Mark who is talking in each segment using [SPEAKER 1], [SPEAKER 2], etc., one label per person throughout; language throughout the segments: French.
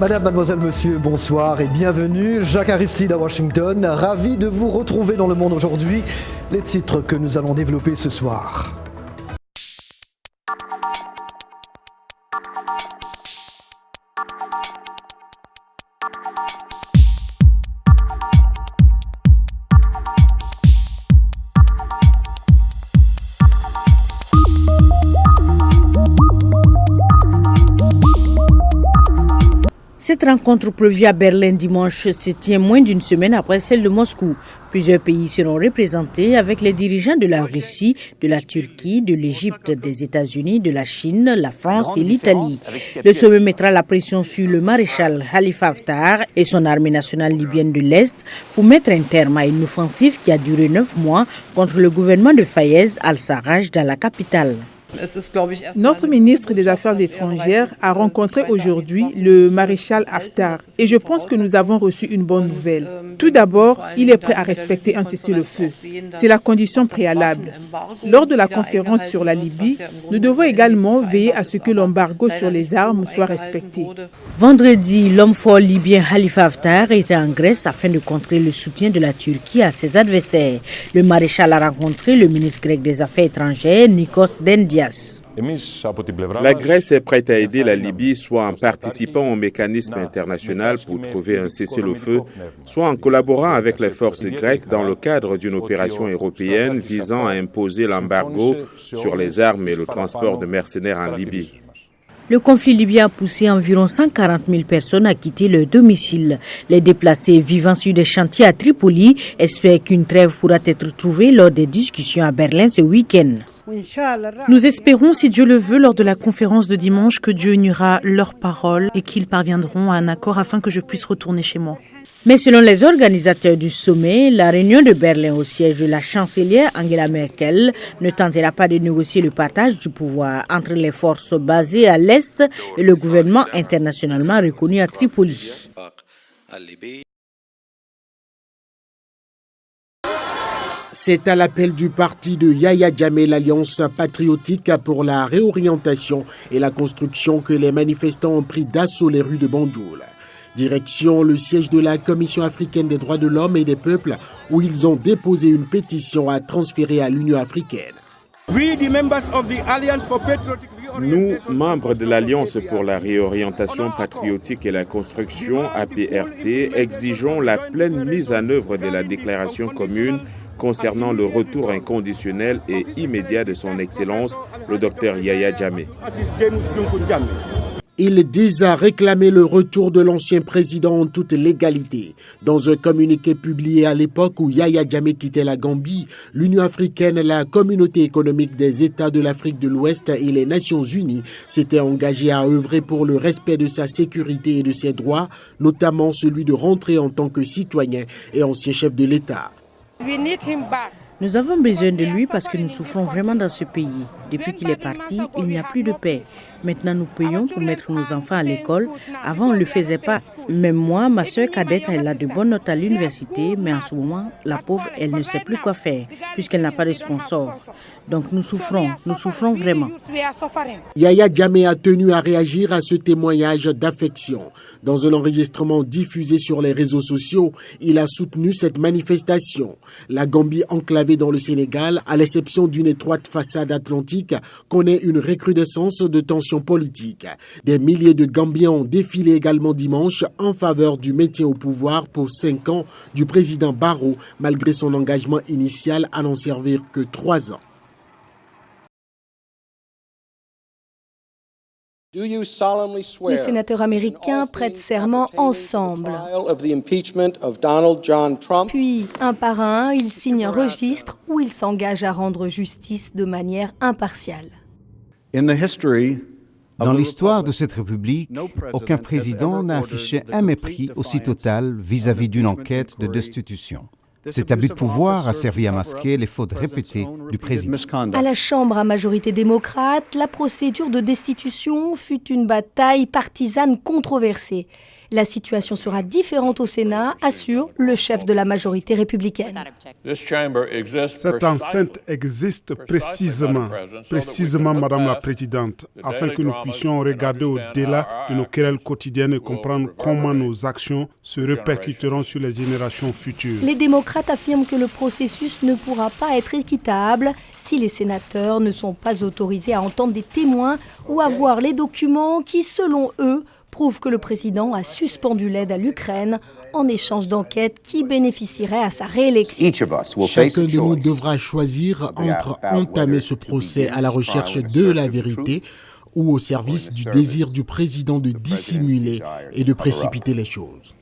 [SPEAKER 1] Madame, mademoiselle, monsieur, bonsoir et bienvenue. Jacques Aristide à Washington, ravi de vous retrouver dans Le Monde aujourd'hui. Les titres que nous allons développer ce soir.
[SPEAKER 2] Cette rencontre prévue à Berlin dimanche se tient moins d'une semaine après celle de Moscou. Plusieurs pays seront représentés avec les dirigeants de la Russie, de la Turquie, de l'Égypte, des États-Unis, de la Chine, la France et l'Italie. Le sommet mettra la pression sur le maréchal Khalifa Haftar et son armée nationale libyenne de l'Est pour mettre un terme à une offensive qui a duré 9 mois contre le gouvernement de Fayez al-Sarraj dans la capitale.
[SPEAKER 3] Notre ministre des Affaires étrangères a rencontré aujourd'hui le maréchal Haftar et je pense que nous avons reçu une bonne nouvelle. Tout d'abord, il est prêt à respecter un cessez-le-feu. C'est la condition préalable. Lors de la conférence sur la Libye, nous devons également veiller à ce que l'embargo sur les armes soit respecté.
[SPEAKER 2] Vendredi, l'homme fort libyen Khalifa Haftar était en Grèce afin de contrer le soutien de la Turquie à ses adversaires. Le maréchal a rencontré le ministre grec des Affaires étrangères, Nikos Dendias.
[SPEAKER 4] La Grèce est prête à aider la Libye, soit en participant au mécanisme international pour trouver un cessez-le-feu, soit en collaborant avec les forces grecques dans le cadre d'une opération européenne visant à imposer l'embargo sur les armes et le transport de mercenaires en Libye.
[SPEAKER 2] Le conflit libyen a poussé environ 140 000 personnes à quitter leur domicile. Les déplacés vivant sur des chantiers à Tripoli espèrent qu'une trêve pourra être trouvée lors des discussions à Berlin ce week-end.
[SPEAKER 5] Nous espérons, si Dieu le veut, lors de la conférence de dimanche, que Dieu unira leurs paroles et qu'ils parviendront à un accord afin que je puisse retourner chez moi.
[SPEAKER 2] Mais selon les organisateurs du sommet, la réunion de Berlin au siège de la chancelière Angela Merkel ne tentera pas de négocier le partage du pouvoir entre les forces basées à l'Est et le gouvernement internationalement reconnu à Tripoli.
[SPEAKER 6] C'est à l'appel du parti de Yahya Jammeh, l'Alliance patriotique pour la réorientation et la construction, que les manifestants ont pris d'assaut les rues de Banjul. Direction le siège de la Commission africaine des droits de l'homme et des peuples, où ils ont déposé une pétition à transférer à l'Union africaine.
[SPEAKER 4] Nous, membres de l'Alliance pour la réorientation patriotique et la construction, APRC, exigeons la pleine mise en œuvre de la déclaration commune concernant le retour inconditionnel et immédiat de son Excellence, le Dr Yahya Jammeh.
[SPEAKER 6] Ils disent à réclamer le retour de l'ancien président en toute légalité. Dans un communiqué publié à l'époque où Yahya Jammeh quittait la Gambie, l'Union africaine, la Communauté économique des États de l'Afrique de l'Ouest et les Nations unies s'étaient engagés à œuvrer pour le respect de sa sécurité et de ses droits, notamment celui de rentrer en tant que citoyen et ancien chef de l'État.
[SPEAKER 2] Nous avons besoin de lui parce que nous souffrons vraiment dans ce pays. Depuis qu'il est parti, il n'y a plus de paix. Maintenant, nous payons pour mettre nos enfants à l'école. Avant, on ne le faisait pas. Même moi, ma soeur cadette, elle a de bonnes notes à l'université, mais en ce moment, la pauvre, elle ne sait plus quoi faire, puisqu'elle n'a pas de sponsor. Donc nous souffrons vraiment.
[SPEAKER 6] Yahya Jammeh a tenu à réagir à ce témoignage d'affection. Dans un enregistrement diffusé sur les réseaux sociaux, il a soutenu cette manifestation. La Gambie, enclavée dans le Sénégal, à l'exception d'une étroite façade atlantique, connaît une recrudescence de tensions politiques. Des milliers de Gambiens ont défilé également dimanche en faveur du maintien au pouvoir pour 5 ans du président Barrow, malgré son engagement initial à n'en servir que 3 ans.
[SPEAKER 7] Les sénateurs américains prêtent serment ensemble. Puis, un par un, ils signent un registre où ils s'engagent à rendre justice de manière impartiale.
[SPEAKER 8] Dans l'histoire de cette République, aucun président n'a affiché un mépris aussi total vis-à-vis d'une enquête de destitution. Cet abus de pouvoir a servi à masquer les fautes répétées du président.
[SPEAKER 7] À la Chambre à majorité démocrate, la procédure de destitution fut une bataille partisane controversée. La situation sera différente au Sénat, assure le chef de la majorité républicaine.
[SPEAKER 9] Cette enceinte existe précisément, Madame la Présidente, afin que nous puissions regarder au-delà de nos querelles quotidiennes et comprendre comment nos actions se répercuteront sur les générations futures.
[SPEAKER 7] Les démocrates affirment que le processus ne pourra pas être équitable si les sénateurs ne sont pas autorisés à entendre des témoins ou à voir les documents qui, selon eux, prouvent que le président a suspendu l'aide à l'Ukraine en échange d'enquêtes qui bénéficieraient à sa réélection.
[SPEAKER 6] Chacun de nous devra choisir entre entamer ce procès à la recherche de la vérité ou au service du désir du président de dissimuler et de précipiter les choses.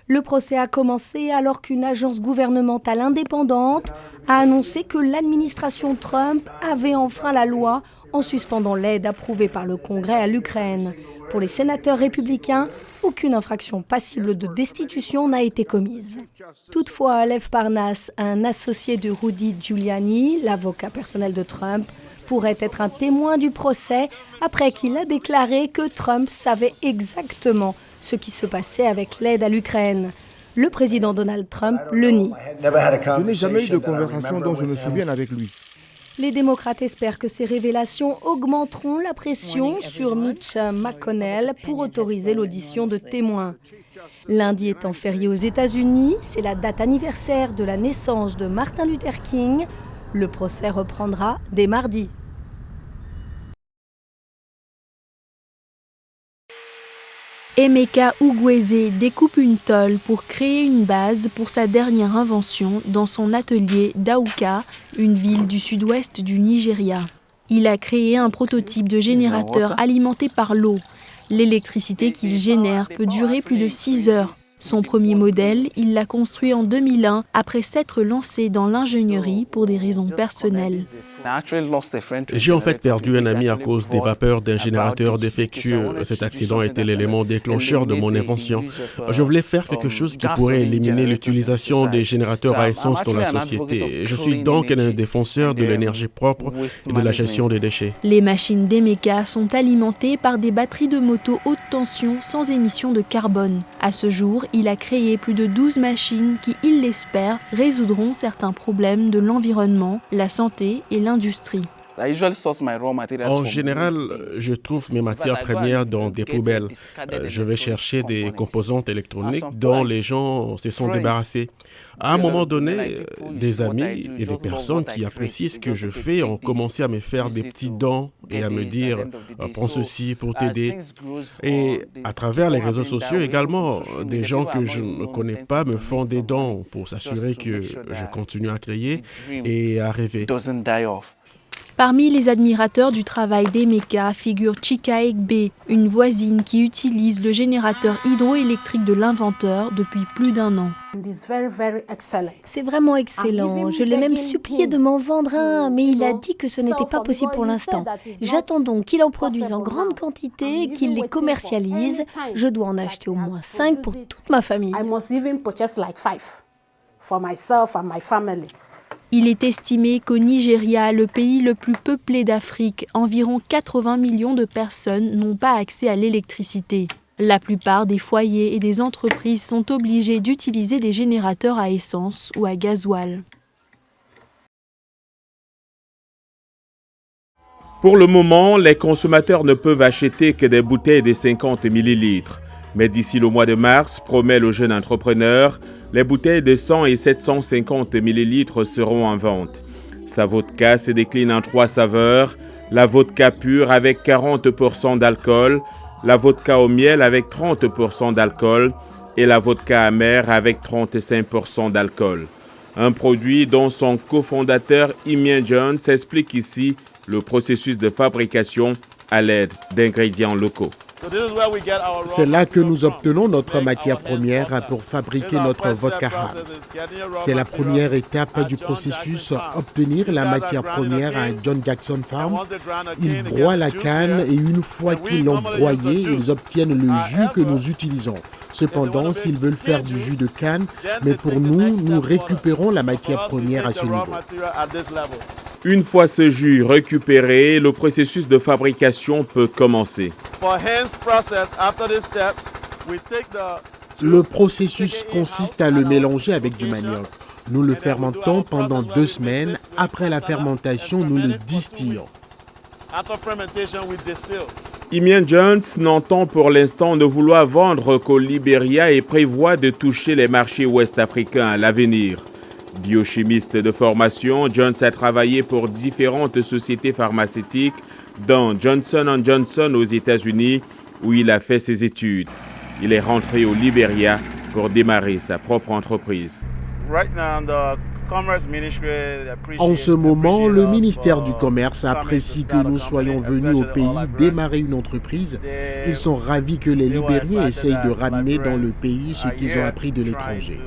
[SPEAKER 7] Le procès a commencé alors qu'une agence gouvernementale indépendante a annoncé que l'administration Trump avait enfreint la loi en suspendant l'aide approuvée par le Congrès à l'Ukraine. Pour les sénateurs républicains, aucune infraction passible de destitution n'a été commise. Toutefois, Lev Parnas, un associé de Rudy Giuliani, l'avocat personnel de Trump, pourrait être un témoin du procès après qu'il a déclaré que Trump savait exactement ce qui se passait avec l'aide à l'Ukraine. Le président Donald Trump le nie.
[SPEAKER 10] Je n'ai jamais eu de conversation dont je me souvienne avec lui.
[SPEAKER 7] Les démocrates espèrent que ces révélations augmenteront la pression sur Mitch McConnell pour autoriser l'audition de témoins. Lundi étant férié aux États-Unis, c'est la date anniversaire de la naissance de Martin Luther King. Le procès reprendra dès mardi. Emeka Ugwueze découpe une tôle pour créer une base pour sa dernière invention dans son atelier d'Awka, une ville du sud-ouest du Nigeria. Il a créé un prototype de générateur alimenté par l'eau. L'électricité qu'il génère peut durer plus de 6 heures. Son premier modèle, il l'a construit en 2001 après s'être lancé dans l'ingénierie pour des raisons personnelles.
[SPEAKER 11] J'ai en fait perdu un ami à cause des vapeurs d'un générateur défectueux. Cet accident a été l'élément déclencheur de mon invention. Je voulais faire quelque chose qui pourrait éliminer l'utilisation des générateurs à essence dans la société. Je suis donc un défenseur de l'énergie propre et de la gestion des déchets.
[SPEAKER 7] Les machines d'Emeka sont alimentées par des batteries de moto haute tension sans émission de carbone. À ce jour, il a créé plus de 12 machines qui, il l'espère, résoudront certains problèmes de l'environnement, la santé et l'industrie.
[SPEAKER 11] En général, je trouve mes matières premières dans des poubelles. Je vais chercher des composantes électroniques dont les gens se sont débarrassés. À un moment donné, des amis et des personnes qui apprécient ce que je fais ont commencé à me faire des petits dons et à me dire « prends ceci pour t'aider ». Et à travers les réseaux sociaux également, des gens que je ne connais pas me font des dons pour s'assurer que je continue à créer et à rêver.
[SPEAKER 7] Parmi les admirateurs du travail d'Emeka figure Chika Egbe, une voisine qui utilise le générateur hydroélectrique de l'inventeur depuis plus d'1 an. C'est vraiment excellent. Je l'ai même supplié de m'en vendre un, mais il a dit que ce n'était pas possible pour l'instant. J'attends donc qu'il en produise en grande quantité et qu'il les commercialise. Je dois en acheter au moins 5 pour toute ma famille. Il est estimé qu'au Nigeria, le pays le plus peuplé d'Afrique, environ 80 millions de personnes n'ont pas accès à l'électricité. La plupart des foyers et des entreprises sont obligés d'utiliser des générateurs à essence ou à gasoil.
[SPEAKER 4] Pour le moment, les consommateurs ne peuvent acheter que des bouteilles de 50 millilitres. Mais d'ici le mois de mars, promet le jeune entrepreneur, les bouteilles de 100 et 750 millilitres seront en vente. Sa vodka se décline en 3 saveurs, la vodka pure avec 40% d'alcool, la vodka au miel avec 30% d'alcool et la vodka amère avec 35% d'alcool. Un produit dont son cofondateur Imien Jones explique ici le processus de fabrication à l'aide d'ingrédients locaux.
[SPEAKER 6] C'est là que nous obtenons notre matière première pour fabriquer notre vodka Haps. C'est la première étape du processus, obtenir la matière première à John Jackson Farm. Ils broient la canne et une fois qu'ils l'ont broyée, ils obtiennent le jus que nous utilisons. Cependant, s'ils veulent faire du jus de canne, mais pour nous, nous récupérons la matière première à ce niveau.
[SPEAKER 4] Une fois ce jus récupéré, le processus de fabrication peut commencer.
[SPEAKER 6] Le processus consiste à le mélanger avec du manioc. Nous le fermentons pendant 2 semaines. Après la fermentation, nous le distillons.
[SPEAKER 4] Imian Jones n'entend pour l'instant ne vouloir vendre qu'au Libéria et prévoit de toucher les marchés ouest-africains à l'avenir. Biochimiste de formation, Jones a travaillé pour différentes sociétés pharmaceutiques, dont Johnson & Johnson aux États-Unis, où il a fait ses études. Il est rentré au Libéria pour démarrer sa propre entreprise.
[SPEAKER 6] En ce moment, le ministère du Commerce apprécie que nous soyons venus au pays démarrer une entreprise. Ils sont ravis que les Libériens essayent de ramener dans le pays ce qu'ils ont appris de l'étranger.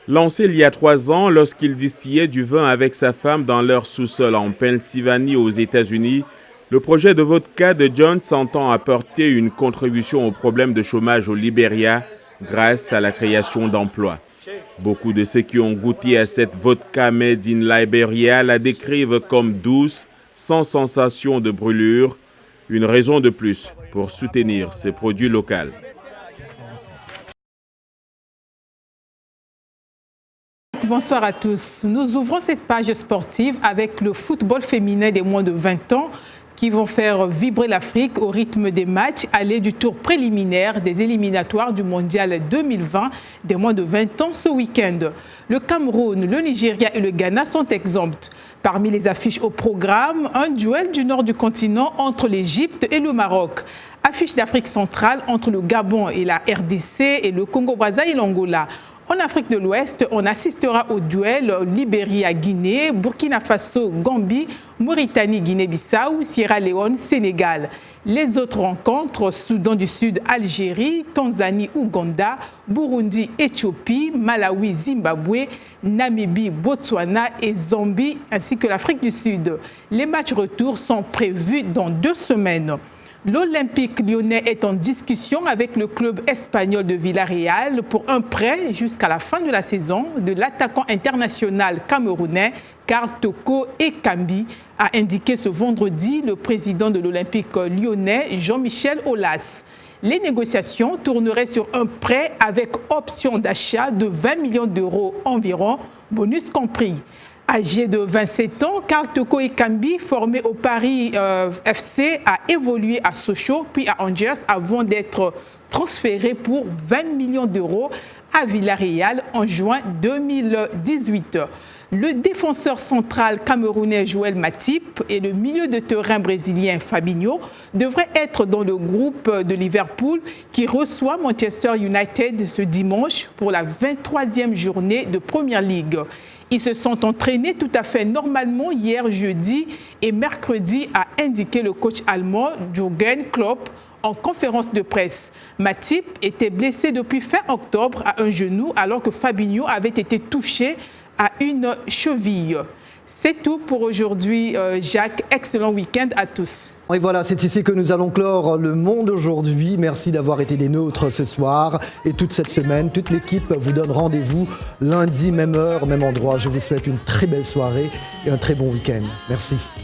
[SPEAKER 4] Lancé il y a 3 ans, lorsqu'il distillait du vin avec sa femme dans leur sous-sol en Pennsylvanie aux États-Unis, le projet de vodka de Jones entend apporter une contribution au problème de chômage au Libéria grâce à la création d'emplois. Beaucoup de ceux qui ont goûté à cette vodka made in Liberia la décrivent comme douce, sans sensation de brûlure, une raison de plus pour soutenir ces produits locaux.
[SPEAKER 3] Bonsoir à tous. Nous ouvrons cette page sportive avec le football féminin des moins de 20 ans qui vont faire vibrer l'Afrique au rythme des matchs allés du tour préliminaire des éliminatoires du Mondial 2020 des moins de 20 ans ce week-end. Le Cameroun, le Nigeria et le Ghana sont exempts. Parmi les affiches au programme, un duel du nord du continent entre l'Égypte et le Maroc. Affiche d'Afrique centrale entre le Gabon et la RDC et le Congo-Brazzaville et l'Angola. En Afrique de l'Ouest, on assistera au duel Libéria-Guinée, Burkina Faso-Gambie, Mauritanie-Guinée-Bissau, Sierra Leone-Sénégal. Les autres rencontres, Soudan du Sud, Algérie, Tanzanie-Ouganda, Burundi-Éthiopie, Malawi-Zimbabwe, Namibie-Botswana et Zambie, ainsi que l'Afrique du Sud. Les matchs retour sont prévus dans 2 semaines. L'Olympique lyonnais est en discussion avec le club espagnol de Villarreal pour un prêt jusqu'à la fin de la saison de l'attaquant international camerounais Karl Toko Ekambi, a indiqué ce vendredi le président de l'Olympique lyonnais Jean-Michel Aulas. Les négociations tourneraient sur un prêt avec option d'achat de 20 millions d'euros environ, bonus compris. Âgé de 27 ans, Karl Toko Ekambi, formé au Paris FC, a évolué à Sochaux puis à Angers avant d'être transféré pour 20 millions d'euros à Villarreal en juin 2018. Le défenseur central camerounais Joël Matip et le milieu de terrain brésilien Fabinho devraient être dans le groupe de Liverpool qui reçoit Manchester United ce dimanche pour la 23e journée de Premier League. Ils se sont entraînés tout à fait normalement hier jeudi et mercredi, a indiqué le coach allemand Jürgen Klopp en conférence de presse. Matip était blessé depuis fin octobre à un genou alors que Fabinho avait été touché à une cheville. C'est tout pour aujourd'hui, Jacques. Excellent week-end à tous.
[SPEAKER 1] Et voilà, c'est ici que nous allons clore Le Monde aujourd'hui. Merci d'avoir été des nôtres ce soir et toute cette semaine. Toute l'équipe vous donne rendez-vous lundi, même heure, même endroit. Je vous souhaite une très belle soirée et un très bon week-end. Merci.